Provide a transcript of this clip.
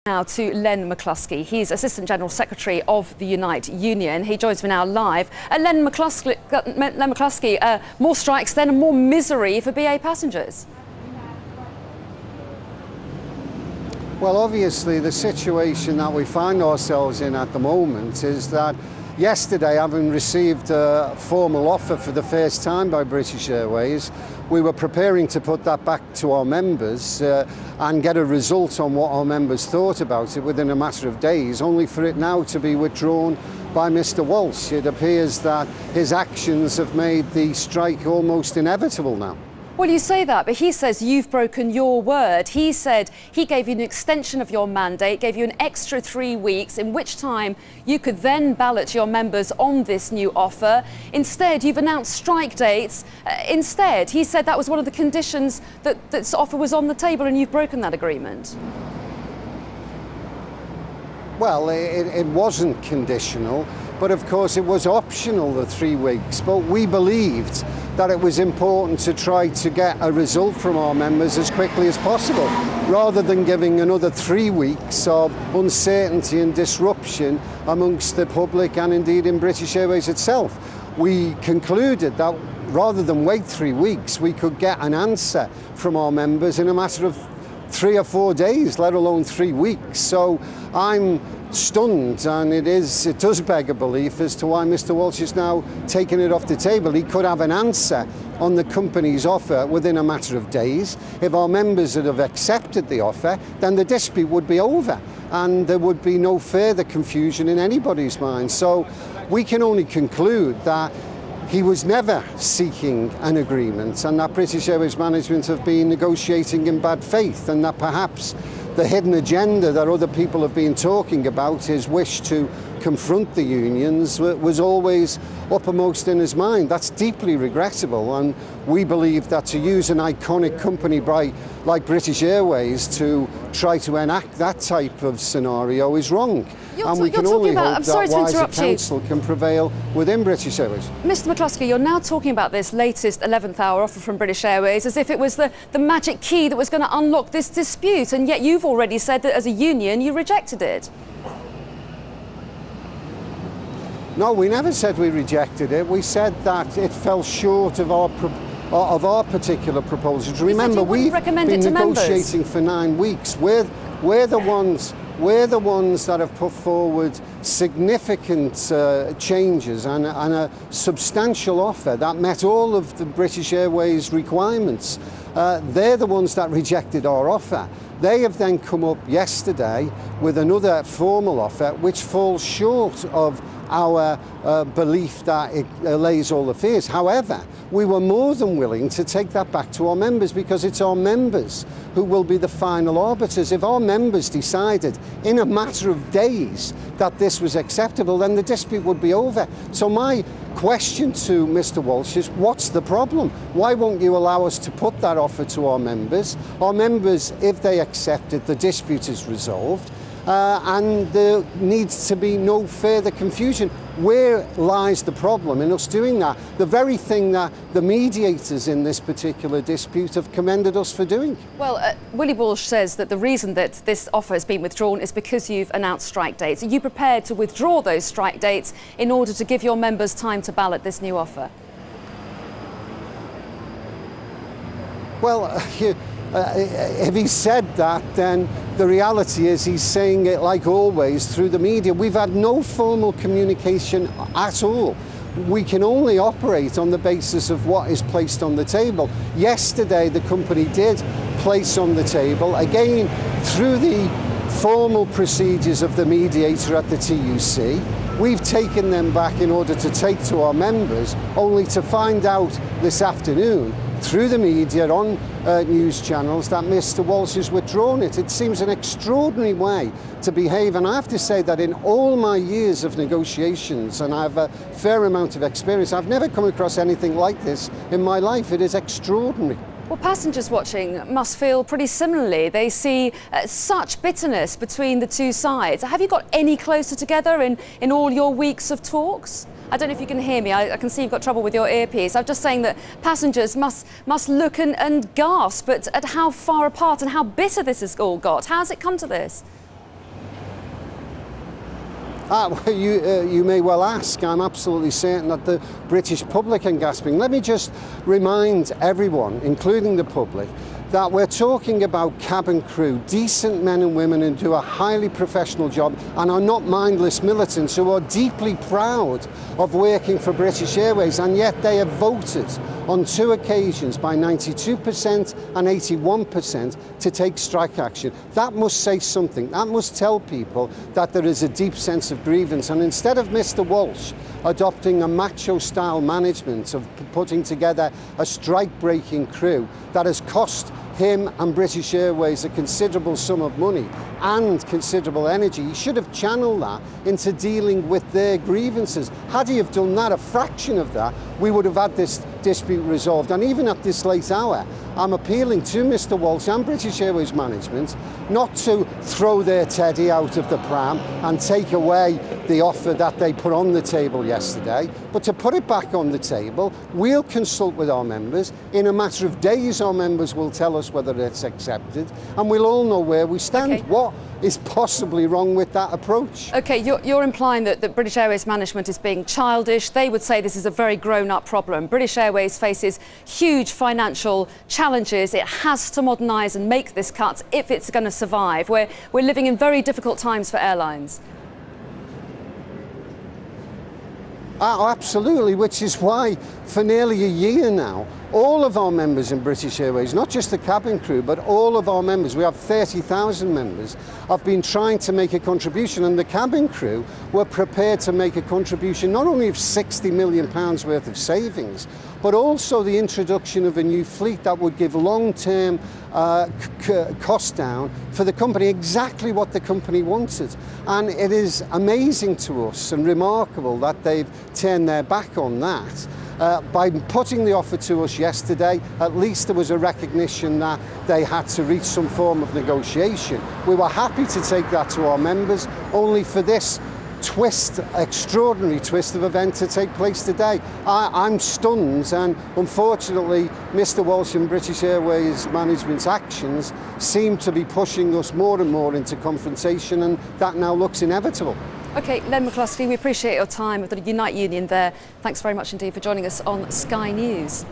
Now to Len McCluskey. He's Assistant General Secretary of the Unite Union. He joins me now live. Len McCluskey, more strikes then and more misery for BA passengers. Well, obviously the situation that we find ourselves in at the moment is that yesterday, having received a formal offer for the first time by British Airways, we were preparing to put that back to our members and get a result on what our members thought about it within a matter of days, only for it now to be withdrawn by Mr. Walsh. It appears that his actions have made the strike almost inevitable now. Well, you say that, but he says you've broken your word. He said he gave you an extension of your mandate, gave you an extra 3 weeks, in which time you could then ballot your members on this new offer. Instead, you've announced strike dates. Instead, he said that was one of the conditions that this offer was on the table, and you've broken that agreement. Well, it wasn't conditional, but of course it was optional, the 3 weeks. But we believed that it was important to try to get a result from our members as quickly as possible, rather than giving another 3 weeks of uncertainty and disruption amongst the public and indeed in British Airways itself. We concluded that rather than wait 3 weeks, we could get an answer from our members in a matter of 3 or 4 days, let alone 3 weeks. So I'm stunned, and it does beg a belief as to why Mr. Walsh is now taking it off the table. He could have an answer on the company's offer within a matter of days. If our members would have accepted the offer, then the dispute would be over and there would be no further confusion in anybody's mind. So we can only conclude that he was never seeking an agreement, and that British Airways management have been negotiating in bad faith, and that perhaps the hidden agenda that other people have been talking about, his wish to confront the unions, was always uppermost in his mind. That's deeply regrettable, and we believe that to use an iconic company like British Airways to try to enact that type of scenario is wrong. And we can only hope that wiser counsel can prevail within British Airways. Mr. McCluskey, you're now talking about this latest 11th hour offer from British Airways as if it was the magic key that was going to unlock this dispute, and yet you've already said that as a union you rejected it. No, we never said we rejected it. We said that it fell short of our particular proposals. Remember, we've been negotiating for 9 weeks. We're the ones that have put forward significant changes and a substantial offer that met all of the British Airways requirements. They're the ones that rejected our offer. They have then come up yesterday with another formal offer which falls short of our belief that it allays all the fears. However, we were more than willing to take that back to our members, because it's our members who will be the final arbiters. If our members decided in a matter of days that this was acceptable, then the dispute would be over. So my question to Mr. Walsh is, what's the problem? Why won't you allow us to put that offer to our members? Our members, if they accept it, the dispute is resolved. And there needs to be no further confusion. Where lies the problem in us doing that? The very thing that the mediators in this particular dispute have commended us for doing. Well, Willie Walsh says that the reason that this offer has been withdrawn is because you've announced strike dates. Are you prepared to withdraw those strike dates in order to give your members time to ballot this new offer? Well, if he said that, then the reality is he's saying it, like always, through the media. We've had no formal communication at all. We can only operate on the basis of what is placed on the table. Yesterday, the company did place on the table, again, through the formal procedures of the mediator at the TUC. We've taken them back in order to take to our members, only to find out this afternoon through the media on news channels that Mr. Walsh has withdrawn it. It seems an extraordinary way to behave, and I have to say that in all my years of negotiations, and I have a fair amount of experience, I've never come across anything like this in my life. It is extraordinary. Well, passengers watching must feel pretty similarly. They see such bitterness between the two sides. Have you got any closer together in all your weeks of talks? I don't know if you can hear me. I can see you've got trouble with your earpiece. I'm just saying that passengers must look and gasp at how far apart and how bitter this has all got. How has it come to this? You may well ask. I'm absolutely certain that the British public are gasping. Let me just remind everyone, including the public, that we're talking about cabin crew, decent men and women who do a highly professional job and are not mindless militants who are deeply proud of working for British Airways, and yet they have voted on 2 occasions by 92% and 81% to take strike action. That must say something. That must tell people that there is a deep sense of grievance. And instead of Mr. Walsh adopting a macho-style management of putting together a strike-breaking crew that has cost him and British Airways a considerable sum of money and considerable energy, he should have channeled that into dealing with their grievances. Had he have done that, a fraction of that, we would have had this dispute resolved. And even at this late hour, I'm appealing to Mr. Walsh and British Airways management not to throw their teddy out of the pram and take away the offer that they put on the table yesterday, but to put it back on the table. We'll consult with our members. In a matter of days, our members will tell us whether it's accepted, and we'll all know where we stand. Okay. What is possibly wrong with that approach? Okay, you're implying that British Airways management is being childish. They would say this is a very grown-up problem. British Airways faces huge financial challenges. It has to modernise and make this cut if it's going to survive. We're living in very difficult times for airlines. Oh, absolutely, which is why for nearly a year now, all of our members in British Airways, not just the cabin crew, but all of our members, we have 30,000 members, have been trying to make a contribution, and the cabin crew were prepared to make a contribution not only of £60 million worth of savings, but also the introduction of a new fleet that would give long-term cost down for the company, exactly what the company wanted. And it is amazing to us and remarkable that they've turned their back on that. By putting the offer to us yesterday, at least there was a recognition that they had to reach some form of negotiation. We were happy to take that to our members, only for this extraordinary twist of event to take place today. I'm stunned, and unfortunately Mr. Walsh and British Airways management's actions seem to be pushing us more and more into confrontation, and that now looks inevitable. OK, Len McCluskey, we appreciate your time with the Unite Union there. Thanks very much indeed for joining us on Sky News.